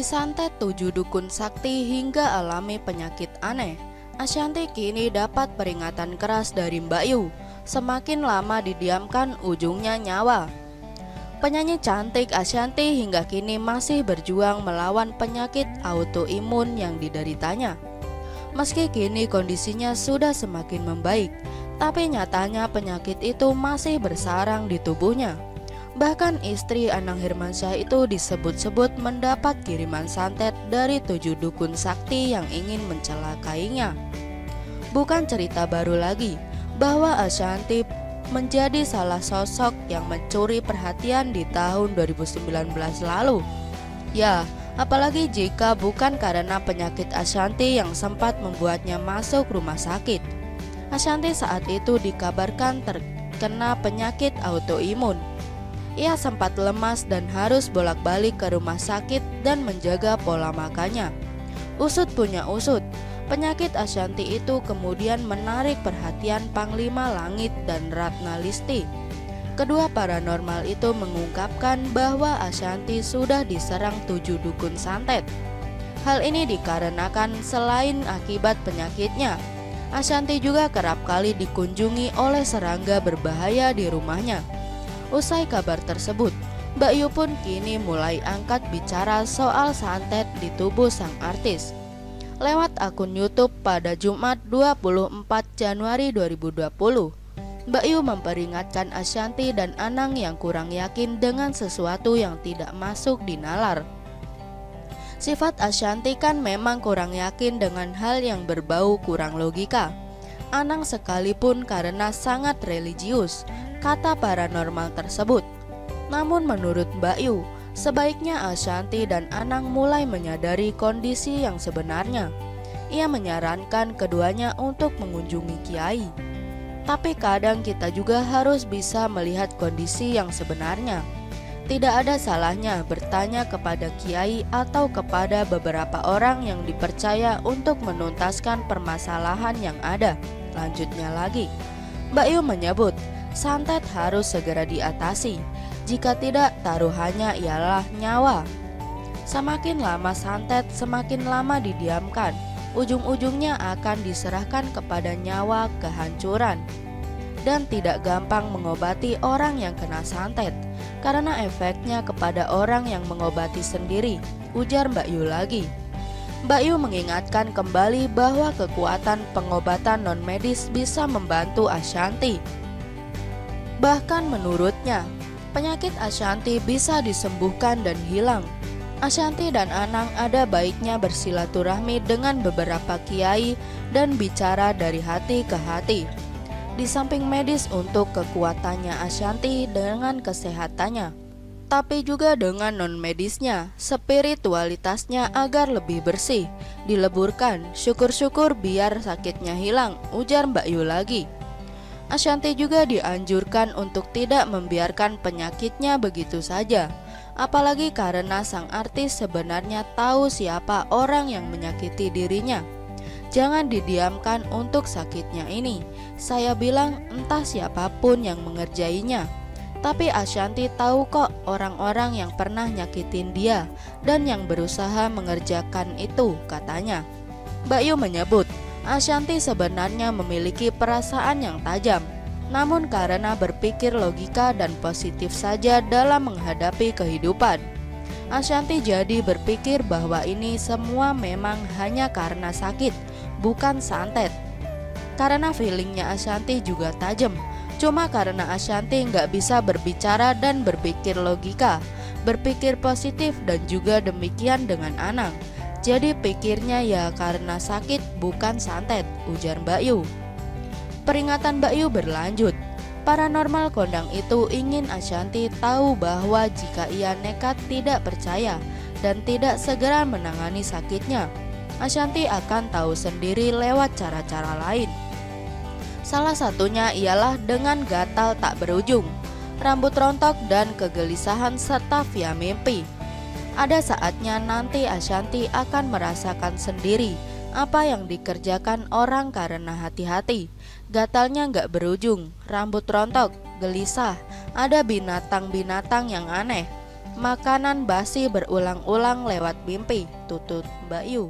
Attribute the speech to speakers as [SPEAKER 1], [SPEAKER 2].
[SPEAKER 1] Disantet 7 dukun sakti hingga alami penyakit aneh, Ashanty kini dapat peringatan keras dari Mbak Yu. Semakin lama didiamkan, ujungnya nyawa. Penyanyi cantik Ashanty hingga kini masih berjuang melawan penyakit autoimun yang dideritanya. Meski kini kondisinya sudah semakin membaik, tapi nyatanya penyakit itu masih bersarang di tubuhnya. Bahkan istri Anang Hermansyah itu disebut-sebut mendapat kiriman santet dari 7 dukun sakti yang ingin mencelakainya. Bukan cerita baru lagi bahwa Ashanty menjadi salah sosok yang mencuri perhatian di tahun 2019 lalu. Ya, apalagi jika bukan karena penyakit Ashanty yang sempat membuatnya masuk rumah sakit. Ashanty saat itu dikabarkan terkena penyakit autoimun. Ia sempat lemas dan harus bolak-balik ke rumah sakit dan menjaga pola makannya. Usut punya usut, penyakit Ashanty itu kemudian menarik perhatian Panglima Langit dan Ratna Listi. Kedua paranormal itu mengungkapkan bahwa Ashanty sudah diserang 7 dukun santet. Hal ini dikarenakan selain akibat penyakitnya, Ashanty juga kerap kali dikunjungi oleh serangga berbahaya di rumahnya. Usai kabar tersebut, Mbak Yu pun kini mulai angkat bicara soal santet di tubuh sang artis. Lewat akun YouTube pada Jumat 24 Januari 2020, Mbak Yu memperingatkan Ashanty dan Anang yang kurang yakin dengan sesuatu yang tidak masuk di nalar. Sifat Ashanty kan memang kurang yakin dengan hal yang berbau kurang logika. Anang sekalipun karena sangat religius, kata paranormal tersebut. Namun menurut Mbak Yu, sebaiknya Ashanty dan Anang mulai menyadari kondisi yang sebenarnya. Ia menyarankan keduanya untuk mengunjungi kiai. Tapi kadang kita juga harus bisa melihat kondisi yang sebenarnya. Tidak ada salahnya bertanya kepada kiai atau kepada beberapa orang yang dipercaya untuk menuntaskan permasalahan yang ada. Lanjutnya lagi, Mbak Yu menyebut santet harus segera diatasi. Jika tidak, taruhannya ialah nyawa. Semakin lama santet, semakin lama didiamkan. Ujung-ujungnya akan diserahkan kepada nyawa kehancuran. Dan tidak gampang mengobati orang yang kena santet, karena efeknya kepada orang yang mengobati sendiri, ujar Mbak Yu lagi. Mbak Yu mengingatkan kembali bahwa kekuatan pengobatan non-medis bisa membantu Ashanty. Bahkan menurutnya, penyakit Ashanty bisa disembuhkan dan hilang. Ashanty dan Anang ada baiknya bersilaturahmi dengan beberapa kiai dan bicara dari hati ke hati. Di samping medis untuk kekuatannya Ashanty dengan kesehatannya, tapi juga dengan non-medisnya, spiritualitasnya agar lebih bersih, dileburkan, syukur-syukur biar sakitnya hilang, ujar Mbak Yu lagi. Ashanty juga dianjurkan untuk tidak membiarkan penyakitnya begitu saja, apalagi karena sang artis sebenarnya tahu siapa orang yang menyakiti dirinya. Jangan didiamkan untuk sakitnya ini. Saya bilang entah siapapun yang mengerjainya. Tapi Ashanty tahu kok orang-orang yang pernah nyakitin dia dan yang berusaha mengerjakan itu, katanya. Mbak Yu menyebut, Ashanty sebenarnya memiliki perasaan yang tajam, namun karena berpikir logika dan positif saja dalam menghadapi kehidupan, Ashanty jadi berpikir bahwa ini semua memang hanya karena sakit, bukan santet. Karena feelingnya Ashanty juga tajam. Cuma karena Ashanty nggak bisa berbicara dan berpikir logika, berpikir positif dan juga demikian dengan Anang. Jadi pikirnya ya karena sakit bukan santet, ujar Mbak Yu. Peringatan Mbak Yu berlanjut. Paranormal kondang itu ingin Ashanty tahu bahwa jika ia nekat tidak percaya dan tidak segera menangani sakitnya, Ashanty akan tahu sendiri lewat cara-cara lain. Salah satunya ialah dengan gatal tak berujung, rambut rontok dan kegelisahan serta via mimpi. Ada saatnya nanti Ashanty akan merasakan sendiri apa yang dikerjakan orang karena hati-hati. Gatalnya gak berujung, rambut rontok, gelisah, ada binatang-binatang yang aneh. Makanan basi berulang-ulang lewat mimpi, tutut Mbak Yu.